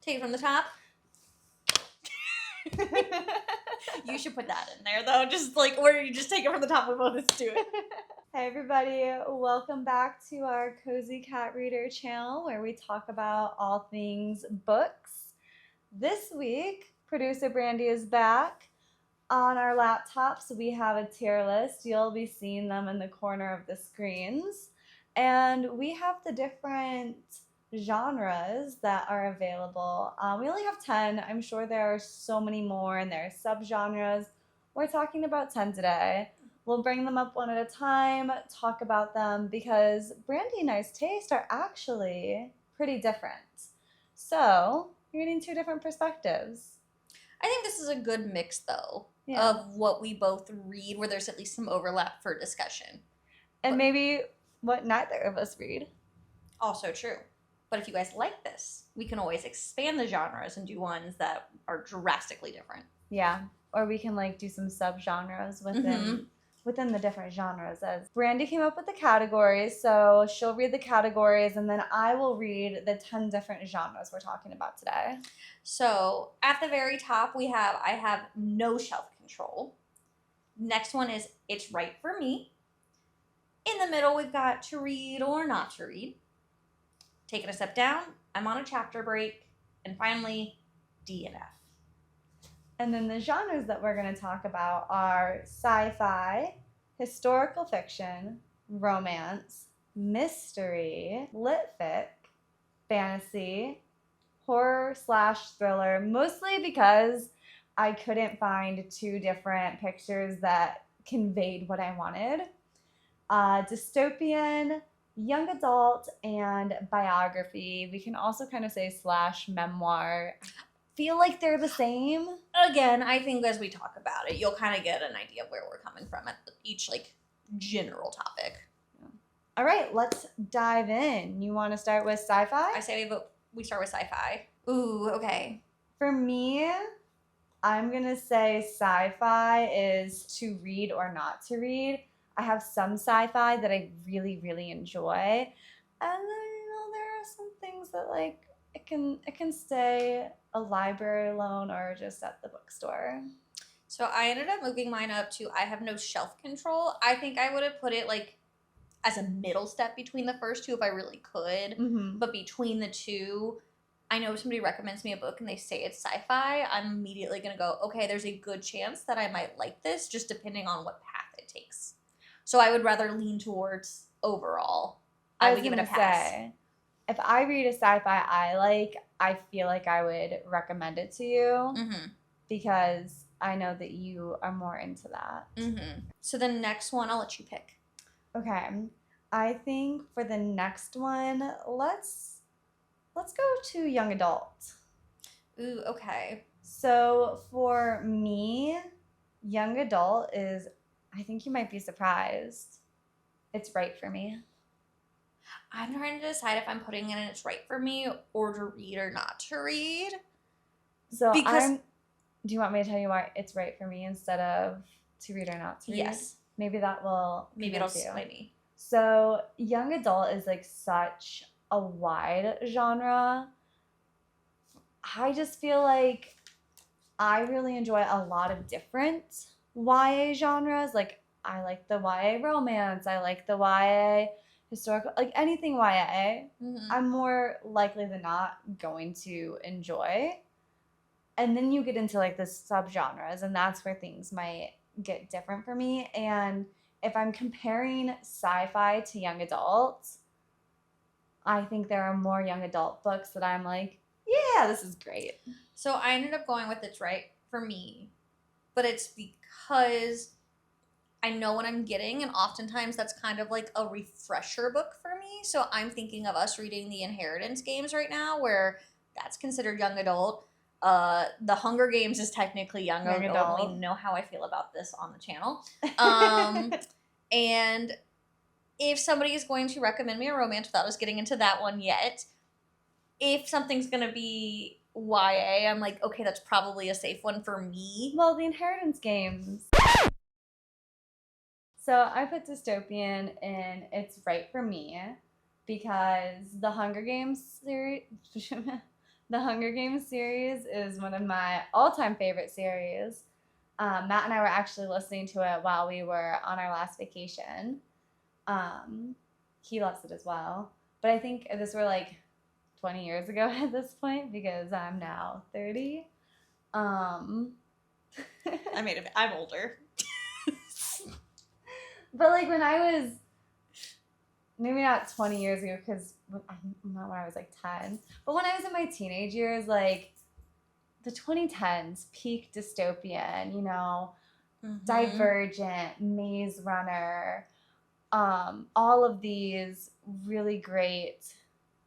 Take it from the top. You should put that in there, though. Just like, or you just take it from the top. We both just do it. Hey everybody, welcome back to our Cozy Cat Reader channel where we talk about all things books. This week, producer Brandi is back. On our laptops, we have a tier list. You'll be seeing them in the corner of the screens. And we have the different genres that are available. We only have 10. I'm sure there are so many more and there are subgenres. We're talking about 10 today. We'll bring them up one at a time, talk about them, because Brandi and I's tastes are actually pretty different. So, you're getting two different perspectives. I think this is a good mix, though, Yeah. of what we both read, where there's at least some overlap for discussion. And maybe what neither of us read. Also true. But if you guys like this, we can always expand the genres and do ones that are drastically different. Yeah, or we can like do some subgenres within the different genres. As Brandi came up with the categories, so she'll read the categories and then I will read the 10 different genres we're talking about today. So at the very top I have no shelf control. Next one is It's Right for Me. In the middle we've got To Read or Not to Read. Taking a step down, I'm on a chapter break. And finally, D and F. And then the genres that we're going to talk about are sci-fi, historical fiction, romance, mystery, LitFic, fantasy, horror/thriller, mostly because I couldn't find two different pictures that conveyed what I wanted. Dystopian, young adult, and biography. We can also kind of say /memoir. Feel like they're the same. Again, I think as we talk about it, you'll kind of get an idea of where we're coming from at each like general topic. All right, let's dive in. You want to start with sci-fi? I say we start with sci-fi. Ooh, okay. For me, I'm going to say sci-fi is to read or not to read. I have some sci-fi that I really, really enjoy. And then, there are some things that like it can stay a library loan or just at the bookstore. So I ended up moving mine up to I have no shelf control. I think I would have put it like as a middle step between the first two if I really could. Mm-hmm. But between the two, I know if somebody recommends me a book and they say it's sci-fi, I'm immediately going to go, okay, there's a good chance that I might like this, just depending on what path it takes. So I would rather lean towards overall. I would give it a pass. Say, if I read a sci-fi I like, I feel like I would recommend it to you because I know that you are more into that. So the next one, I'll let you pick. Okay. I think for the next one, let's go to young adult. Ooh, okay. So for me, young adult is, I think you might be surprised, It's Right for Me. I'm trying to decide if I'm putting it in It's Right for Me or to read or not to read. So do you want me to tell you why It's Right for Me instead of to read or not to read? Yes. Maybe that will Maybe it'll sway me. So young adult is like such a wide genre. I just feel like I really enjoy a lot of different YA genres. Like I like the YA romance. I like the YA historical, like anything YA. I'm more likely than not going to enjoy. And then you get into like the subgenres, and that's where things might get different for me. And if I'm comparing sci-fi to young adults, I think there are more young adult books that I'm like, yeah, this is great. So I ended up going with It's Right for Me, but it's because I know what I'm getting, and oftentimes that's kind of like a refresher book for me. So I'm thinking of us reading the Inheritance games right now, where that's considered young adult. The Hunger Games is technically young adult. We know how I feel about this on the channel. And if somebody is going to recommend me a romance without us getting into that one yet, if something's going to be YA, I'm like, okay, that's probably a safe one for me. Well, the Inheritance games. So I put Dystopian in It's Right for Me because the Hunger Games series, The Hunger Games series is one of my all-time favorite series. Matt and I were actually listening to it while we were on our last vacation. He loves it as well. But I think if this were like 20 years ago at this point, because I'm now 30. I mean, I'm older. But like when I was, maybe not 20 years ago, because not when I was like 10, but when I was in my teenage years, like the 2010s, peak dystopian, you know, Divergent, Maze Runner, all of these really great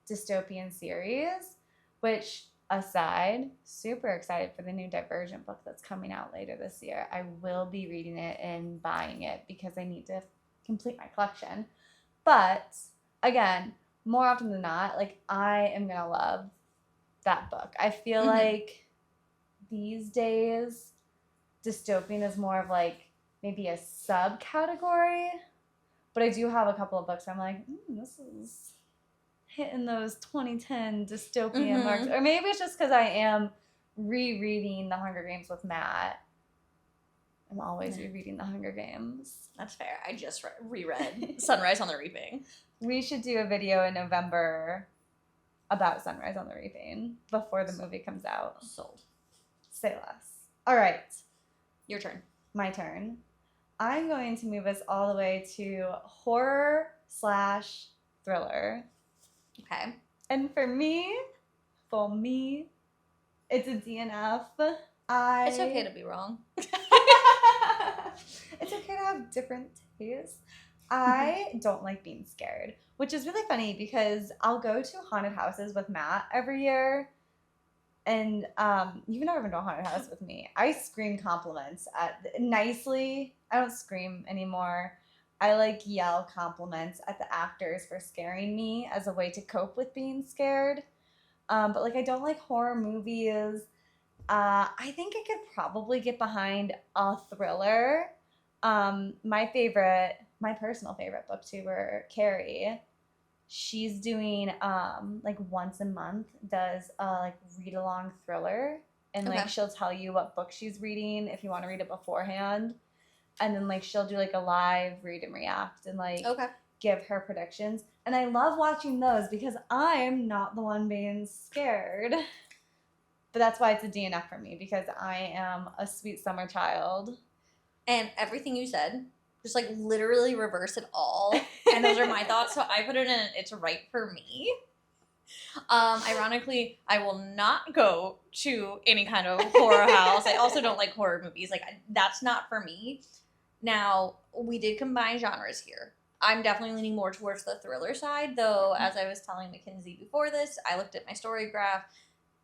dystopian series, which aside, super excited for the new Divergent book that's coming out later this year. I will be reading it and buying it because I need to complete my collection. But again, more often than not, like I am gonna love that book. I feel like these days dystopian is more of like maybe a subcategory, but I do have a couple of books where I'm like, this is hitting those 2010 dystopian marks. Or maybe it's just because I am rereading The Hunger Games with Matt. I'm always rereading The Hunger Games. That's fair. I just reread Sunrise on the Reaping. We should do a video in November about Sunrise on the Reaping before the movie comes out. Sold. Say less. All right. Your turn. My turn. I'm going to move us all the way to horror/thriller. Okay. And for me, it's a DNF. It's okay to be wrong. It's okay to have different tastes. I don't like being scared, which is really funny because I'll go to haunted houses with Matt every year. And you've never been to a haunted house with me. I scream compliments nicely. I don't scream anymore. I like yell compliments at the actors for scaring me as a way to cope with being scared. But like I don't like horror movies. I think I could probably get behind a thriller. My personal favorite booktuber, Carrie, she's doing like once a month does a like read along thriller, and like she'll tell you what book she's reading if you want to read it beforehand, and then like she'll do like a live read and react and like give her predictions. And I love watching those because I'm not the one being scared. But that's why it's a DNF for me, because I am a sweet summer child. And everything you said, just like literally reverse it all. And those are my thoughts. So I put it in, it's right for me. Ironically, I will not go to any kind of horror house. I also don't like horror movies. Like that's not for me. Now, we did combine genres here. I'm definitely leaning more towards the thriller side, though, as I was telling Mackenzie before this, I looked at my StoryGraph.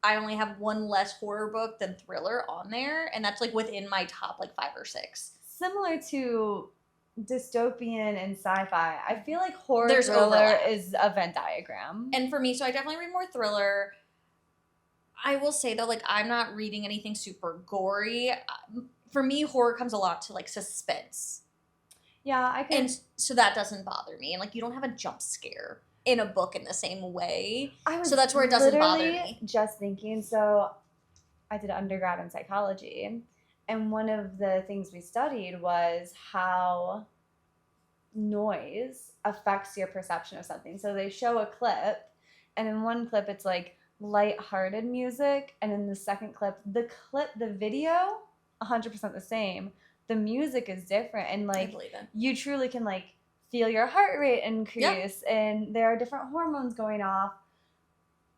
I only have one less horror book than thriller on there, and that's like within my top like 5 or 6. Similar to dystopian and sci-fi, I feel like horror There's thriller overlap. is a Venn diagram. And for me, so I definitely read more thriller. I will say though, like I'm not reading anything super gory. For me, horror comes a lot to like suspense. Yeah, I can. And so that doesn't bother me. And like you don't have a jump scare in a book in the same way. So that's where it doesn't bother me. Just thinking, so I did undergrad in psychology, and one of the things we studied was how noise affects your perception of something. So they show a clip, and in one clip it's like light-hearted music, and in the second clip, the video, 100% the same. The music is different, and like you truly can like feel your heart rate increase, and there are different hormones going off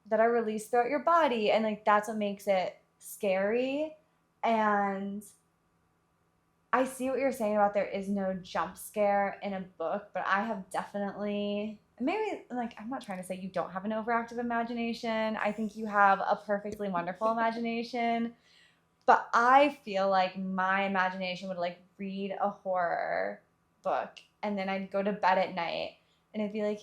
that are released throughout your body, and like that's what makes it scary. And I see what you're saying about there is no jump scare in a book, but I have definitely, maybe like I'm not trying to say you don't have an overactive imagination. I think you have a perfectly wonderful imagination. But I feel like my imagination would like read a horror book, and then I'd go to bed at night and I'd be like,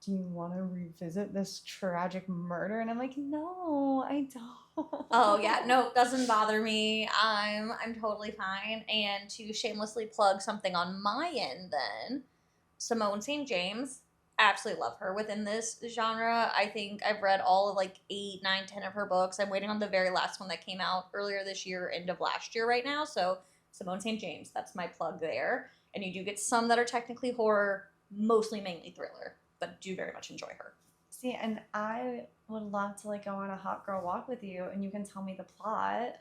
do you want to revisit this tragic murder? And I'm like, no, I don't. Oh yeah, no, doesn't bother me. I'm totally fine. And to shamelessly plug something on my end then, Simone St. James, absolutely love her within this genre. I think I've read all of like 8, 9, 10 of her books. I'm waiting on the very last one that came out earlier this year, end of last year right now. So Simone St. James, that's my plug there. And you do get some that are technically horror, mostly mainly thriller, but do very much enjoy her. See, and I would love to like go on a hot girl walk with you, and you can tell me the plot.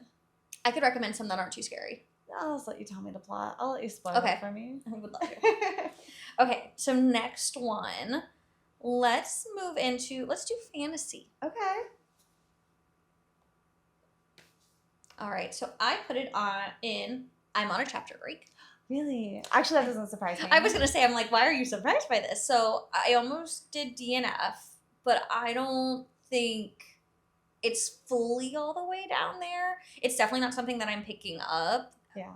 I could recommend some that aren't too scary. I'll just let you tell me the plot. I'll let you spoil Okay. it for me. I would love to. Okay, so next one, let's do fantasy. Okay. All right, so I put it I'm on a chapter break. Really? Actually, that doesn't surprise me. I was going to say, I'm like, why are you surprised by this? So I almost did DNF, but I don't think it's fully all the way down there. It's definitely not something that I'm picking up. Yeah.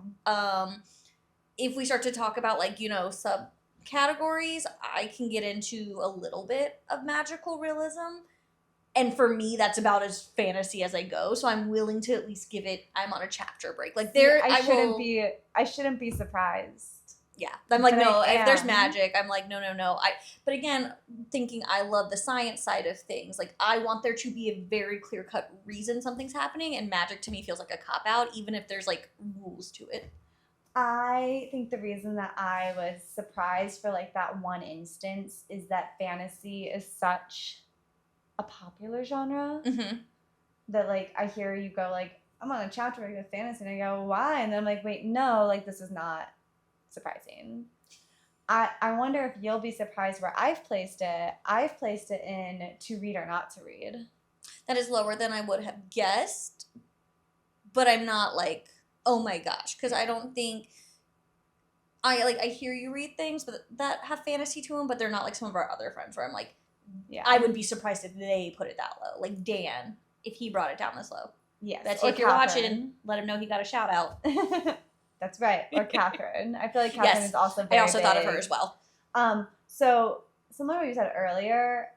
If we start to talk about like, subcategories, I can get into a little bit of magical realism. And for me, that's about as fantasy as I go. So I'm willing to at least give it. I'm on a chapter break. Like there, I shouldn't be surprised. Yeah, I'm like, But no. I If there's am. magic, I'm like, no. But again, thinking I love the science side of things. Like I want there to be a very clear cut reason something's happening, and magic to me feels like a cop out, even if there's like rules to it. I think the reason that I was surprised for like that one instance is that fantasy is such a popular genre Mm-hmm. that like I hear you go like, I'm on a chapter break with fantasy, and I go, why? And then I'm like, wait, no, like this is not surprising. I wonder if you'll be surprised where I've placed it. I've placed it in to read or not to read. That is lower than I would have guessed, but I'm not like, oh my gosh, because I don't think I hear you read things but that have fantasy to them, but they're not like some of our other friends where I'm like, Yeah. I would be surprised if they put it that low. Like Dan, if he brought it down this low. Yes. That's Or if you're Catherine. watching, let him know he got a shout out. That's right. Or Catherine. I feel like Catherine Yes, is also very I also thought of big. her as well. So similar to what you said earlier,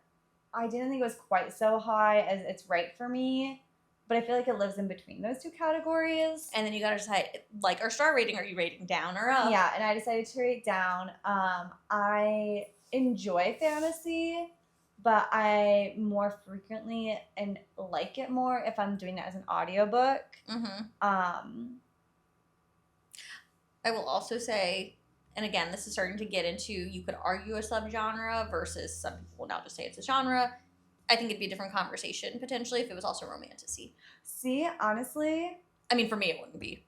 I didn't think it was quite so high as it's right for me, but I feel like it lives in between those two categories. And then you gotta decide, like, our star rating, are you rating down or up? Yeah, and I decided to rate down. I enjoy fantasy, but I more frequently and like it more if I'm doing it as an audiobook. Mm-hmm. I will also say, and again, this is starting to get into, you could argue a subgenre versus some people will now just say it's a genre. I think it'd be a different conversation potentially if it was also romantasy. See, honestly, I mean, for me, it wouldn't be.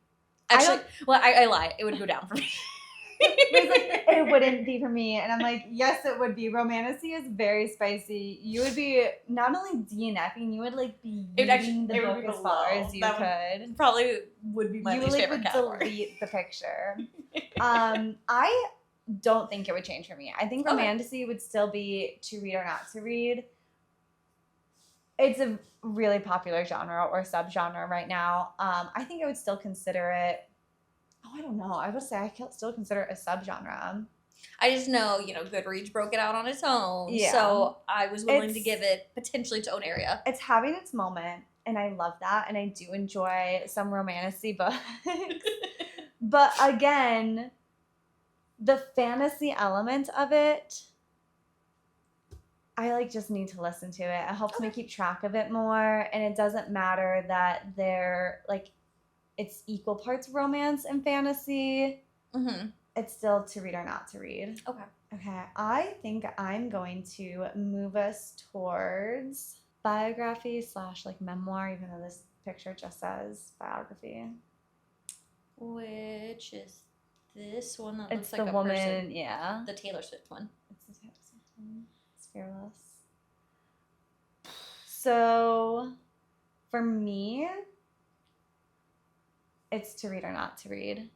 Actually, I lie. It would go down for me. it's like, it wouldn't be for me. And I'm like, yes, it would be. Romantasy is very spicy. You would be not only DNFing, you would like be reading the book as far as you could. Probably would be my least favorite category. Delete the picture. I don't think it would change for me. I think romantasy would still be to read or not to read. It's a really popular genre or subgenre right now. I think I would still consider it. I don't know. I would say I still consider it a subgenre. I just know, Goodreads broke it out on its own. Yeah. So I was willing to give it potentially its own area. It's having its moment, and I love that, and I do enjoy some romantasy books. But again, the fantasy element of it, I just need to listen to it. It helps me keep track of it more, and it doesn't matter that they're it's equal parts romance and fantasy. Mm-hmm. It's still to read or not to read. Okay. I think I'm going to move us towards biography / memoir, even though this picture just says biography. Which is this one that It's looks like the a woman, person. yeah. The Taylor Swift one. It's the Taylor Swift one. It's fearless. So, for me, it's to read or not to read.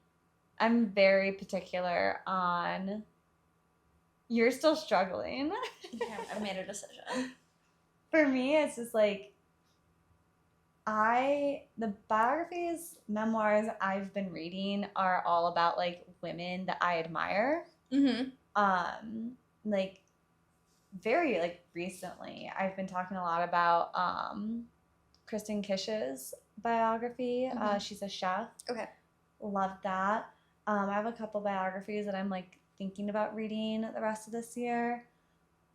I'm very particular on. You're still struggling. Yeah, I've made a decision. For me, it's just the biographies, memoirs I've been reading are all about women that I admire. Mm-hmm. Very recently, I've been talking a lot about Kristen Kish's biography. Mm-hmm. She's a chef. Okay. Love that. I have a couple biographies that I'm thinking about reading the rest of this year.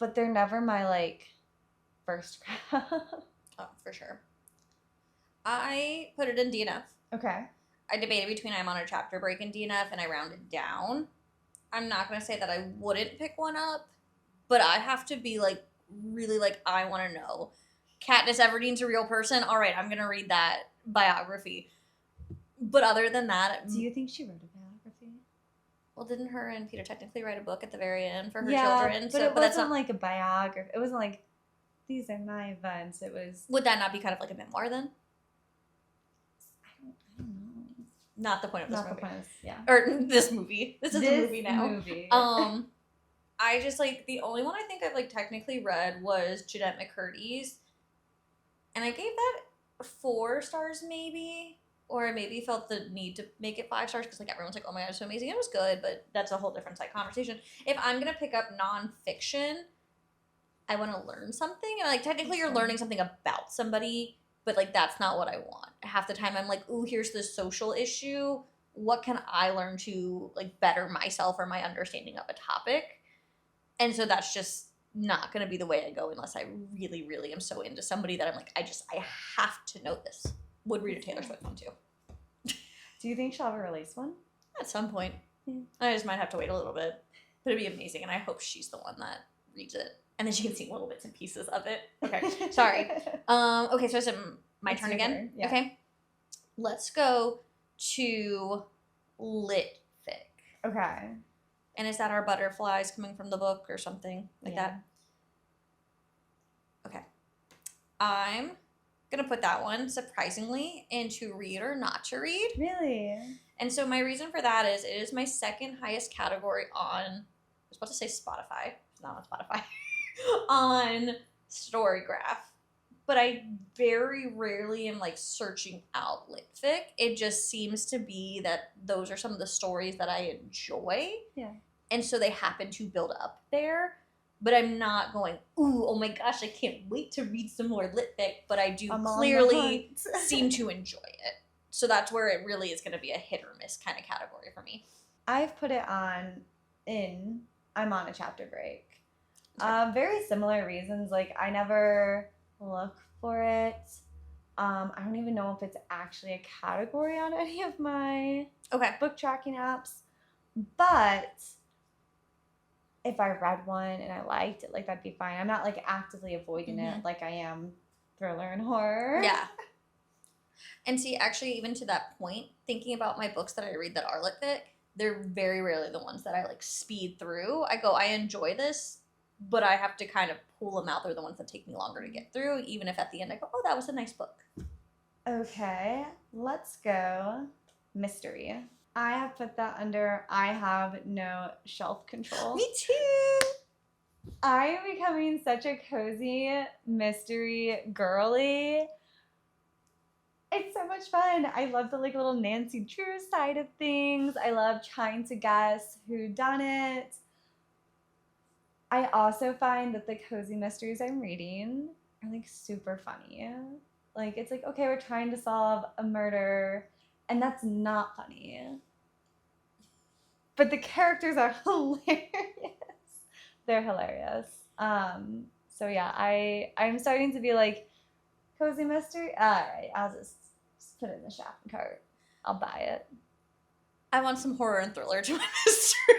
but they're never my, like, first graph. Oh, for sure. I put it in DNF. Okay. I debated between I'm on a chapter break and DNF, and I rounded down. I'm not going to say that I wouldn't pick one up, but I have to be, like, really, like, I want to know. Katniss Everdeen's a real person? All right, I'm going to read that biography. But other than that... Do you think she wrote a biography? Well, didn't her and Peter technically write a book at the very end for her yeah, children? But it wasn't that's not, like a biography. It wasn't like, these are my events. It was... Would that not be kind of like a memoir then? I don't know. Not the point of this Not movie. the point of, yeah. Or this movie. This is a movie now. Movie. I just, like, the only one I think I've, like, technically read was Jeanette McCurdy's. And I gave that 4 stars, maybe. Or I maybe felt the need to make it 5 stars because, like, everyone's like, oh my god, it's so amazing. It was good, but that's a whole different side conversation. If I'm going to pick up nonfiction, I want to learn something. And, like, technically you're learning something about somebody, but, like, that's not what I want. Half the time I'm like, ooh, here's this social issue. What can I learn to, like, better myself or my understanding of a topic? And so that's just not going to be the way I go unless I really, really am so into somebody that I'm like, I have to know this. Would read a Taylor Swift one, too. Do you think she'll ever release one? At some point. Yeah. I just might have to wait a little bit. But it'd be amazing, and I hope she's the one that reads it. And then she can see little bits and pieces of it. Okay, sorry. Okay, so is it my turn again? Turn. Yeah. Okay. Let's go to LitFic. Okay. And is that our butterflies coming from the book or something like that? Okay. I'm going to put that one, surprisingly, into read or not to read. Really? And so my reason for that is it is my second highest category on, I was about to say Spotify. It's not on Spotify. On StoryGraph. But I very rarely am, like, searching out LitFic. It just seems to be that those are some of the stories that I enjoy. Yeah. And so they happen to build up there. But I'm not going, ooh, oh my gosh, I can't wait to read some more LitFic. But I do clearly seem to enjoy it. So that's where it really is going to be a hit or miss kind of category for me. I've put it I'm on a chapter break. Very similar reasons. Like, I never look for it. I don't even know if it's actually a category on any of my book tracking apps. But if I read one and I liked it, like, that'd be fine. I'm not, like, actively avoiding it like I am thriller and horror. Yeah. And see, actually, even to that point, thinking about my books that I read that are LitFic, they're very rarely the ones that I, like, speed through. I go, I enjoy this, but I have to kind of pull them out. They're the ones that take me longer to get through, even if at the end I go, oh, that was a nice book. Okay, let's go mystery. I have put that under I have no shelf control. Me too. I am becoming such a cozy mystery girly. It's so much fun. I love the, like, little Nancy Drew side of things. I love trying to guess who done it. I also find that the cozy mysteries I'm reading are, like, super funny. Like, it's like, okay, we're trying to solve a murder, and that's not funny. But the characters are hilarious. They're hilarious. So yeah, I'm starting to be like, cozy mystery? Alright, I'll just put it in the shopping cart. I'll buy it. I want some horror and thriller to my mystery.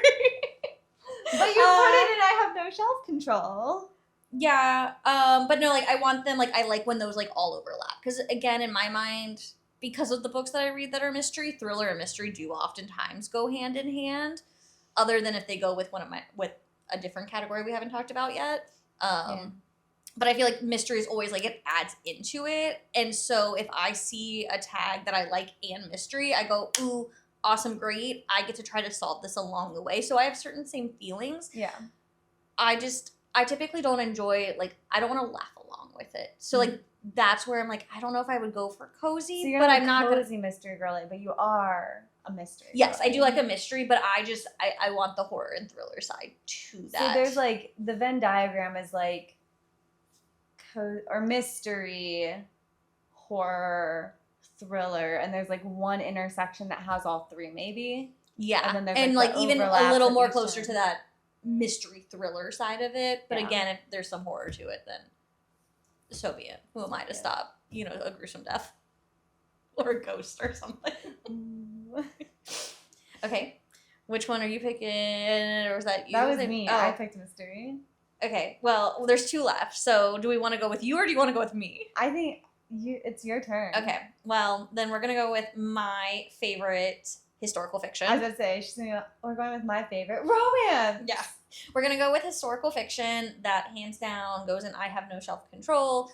But you put it and I have no shelf control. Yeah, but no, like, I want them, like, I like when those, like, all overlap. Because, again, in my mind, because of the books that I read that are mystery, thriller and mystery do oftentimes go hand in hand, other than if they go with with a different category we haven't talked about yet. But I feel like mystery is always, like, it adds into it. And so if I see a tag that I like and mystery, I go, ooh, awesome, great. I get to try to solve this along the way. So I have certain same feelings. Yeah. I typically don't enjoy, like, I don't want to laugh along with it. So, like, that's where I'm like, I don't know if I would go for cozy, so you're but not I'm not cozy mystery girly, but you are a mystery Yes, girly. I do like a mystery, but I want the horror and thriller side to that. So there's, like, the Venn diagram is, like, or mystery, horror, thriller, and there's, like, one intersection that has all three, maybe. Yeah, And then there's, and like even a overlaps little at more each closer end. to that mystery thriller side of it. But Yeah. again, if there's some horror to it, then so be it. Who am I to stop, a gruesome death? Or a ghost or something. Okay. Which one are you picking? Or was that you? That was me. Oh. I picked mystery. Okay. Well, there's 2 left. So do we want to go with you or do you want to go with me? I think it's your turn. Okay. Well, then we're going to go with my favorite historical fiction. I was going to say, we're going with my favorite, romance. Yeah. We're going to go with historical fiction that hands down goes in I have no self-control.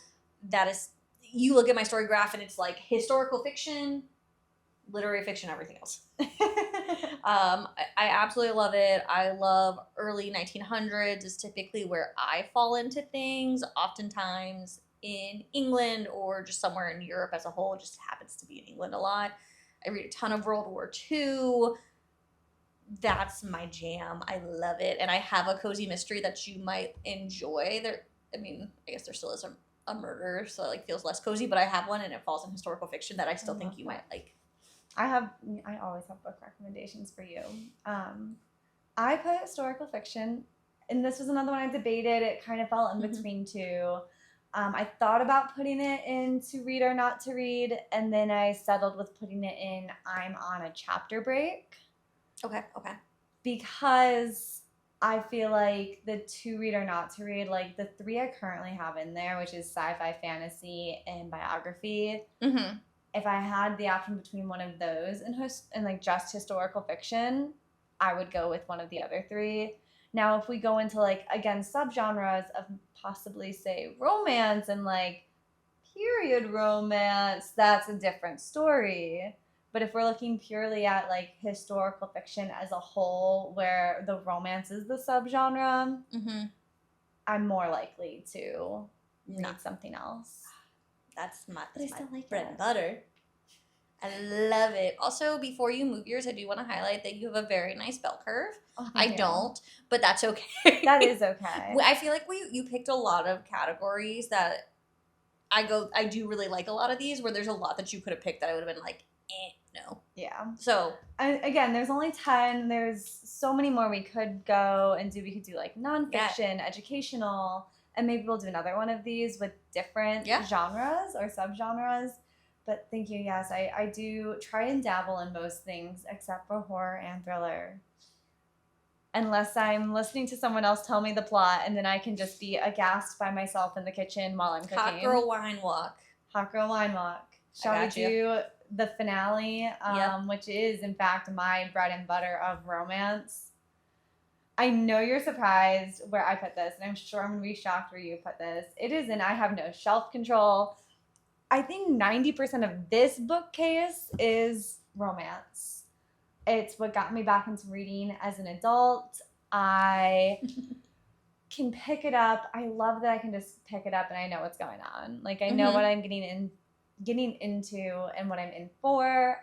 That is, you look at my StoryGraph and it's like historical fiction, literary fiction, everything else. I absolutely love it. I love early 1900s is typically where I fall into things, oftentimes in England or just somewhere in Europe as a whole. It just happens to be in England a lot. I read a ton of World War II. That's my jam. I love it. And I have a cozy mystery that you might enjoy. I guess there still is a murder, so it like feels less cozy, but I have one and it falls in historical fiction that I still think you might like. I always have book recommendations for you. I put historical fiction, and this was another one I debated. It kind of fell in between 2. I thought about putting it into read or not to read, and then I settled with putting it in I'm on a chapter break. Okay. Because I feel like the 2 read or not to read, like the 3 I currently have in there, which is sci-fi, fantasy, and biography. Mm-hmm. If I had the option between one of those and like just historical fiction, I would go with one of the other 3. Now, if we go into like, again, subgenres of possibly say romance and like period romance, that's a different story. But if we're looking purely at like historical fiction as a whole, where the romance is the subgenre, I'm more likely to read something else. That's my like bread and butter. I love it. Also, before you move yours, I do want to highlight that you have a very nice bell curve. Oh, I don't, but that's okay. That is okay. I feel like you picked a lot of categories that I do really like a lot of these, where there's a lot that you could have picked that I would have been like, no. Yeah. So again, there's only 10. There's so many more we could go and do. We could do like nonfiction, educational, and maybe we'll do another one of these with different genres or subgenres. But thank you. Yes, I do try and dabble in most things except for horror and thriller. Unless I'm listening to someone else tell me the plot and then I can just be aghast by myself in the kitchen while I'm cooking. Hot Girl Wine Walk. Hot Girl Wine Walk. Shall we do the finale, which is, in fact, my bread and butter of romance? I know you're surprised where I put this, and I'm sure I'm going to be shocked where you put this. It is in I Have No Self-Control. I think 90% of this bookcase is romance. It's what got me back into reading as an adult. I can pick it up. I love that I can just pick it up and I know what's going on. Like, I know what I'm getting into and what I'm in for.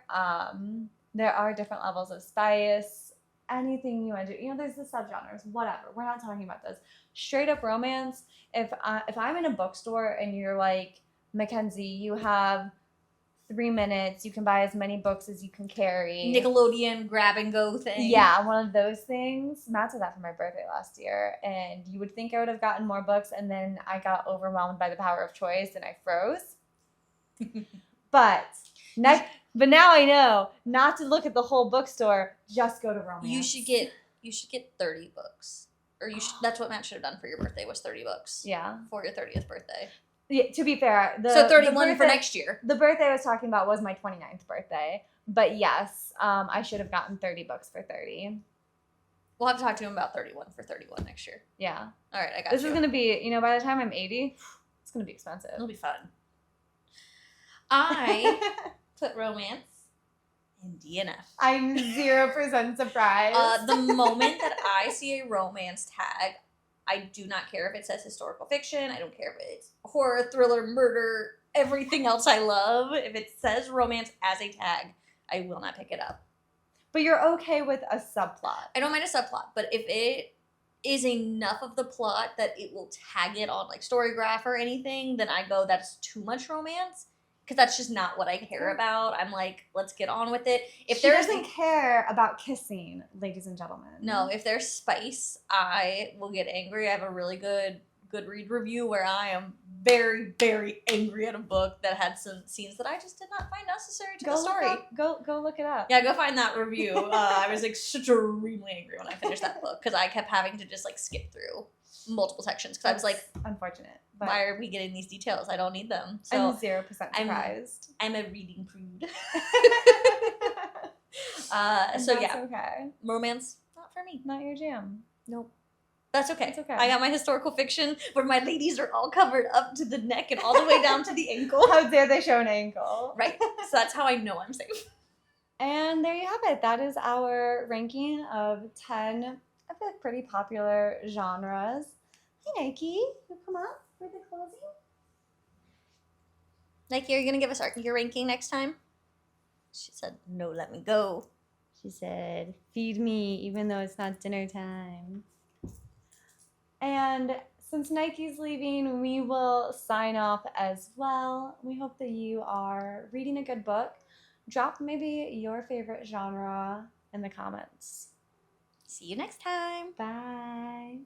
There are different levels of spice. Anything you want to do. There's the subgenres, whatever. We're not talking about those. Straight up romance. If I'm in a bookstore and you're like, Mackenzie, you have 3 minutes. You can buy as many books as you can carry. Nickelodeon grab and go thing. Yeah, one of those things. Matt did that for my birthday last year, and you would think I would have gotten more books, and then I got overwhelmed by the power of choice, and I froze. But now I know not to look at the whole bookstore. Just go to romance. You should get 30 books, or that's what Matt should have done for your birthday, was 30 books. Yeah, for your 30th birthday. Yeah, to be fair, so 31 for next year. The birthday I was talking about was my 29th birthday. But yes, I should have gotten 30 books for 30. We'll have to talk to him about 31 for 31 next year. Yeah. All right, I got This is going to be, by the time I'm 80, it's going to be expensive. It'll be fun. I put romance in DNF. I'm 0% surprised. The moment that I see a romance tag, I do not care if it says historical fiction. I don't care if it's horror, thriller, murder, everything else I love. If it says romance as a tag, I will not pick it up. But you're okay with a subplot. I don't mind a subplot, but if it is enough of the plot that it will tag it on like StoryGraph or anything, then I go, that's too much romance. because that's just not what I care about. I'm like, let's get on with it. If She there's doesn't care about kissing, ladies and gentlemen. no, if there's spice, I will get angry. I have a really good Goodread review where I am very, very angry at a book that had some scenes that I just did not find necessary to the story. Go look it up. Yeah, go find that review. I was extremely angry when I finished that book because I kept having to just like skip through multiple sections because I was like, unfortunate. But why are we getting these details? I don't need them. So I'm 0% surprised. I'm a reading prude. And so that's yeah, okay. romance not for me. Not your jam. Nope. That's okay. It's okay. I got my historical fiction where my ladies are all covered up to the neck and all the way down to the ankle. How dare they show an ankle? Right. So that's how I know I'm safe. And there you have it. That is our ranking of 10 of the pretty popular genres. Hey, Nike, you come up for the closing? Nike, are you going to give us your ranking next time? She said, no, let me go. She said, feed me even though it's not dinner time. And since Nike's leaving, we will sign off as well. We hope that you are reading a good book. Drop maybe your favorite genre in the comments. See you next time. Bye.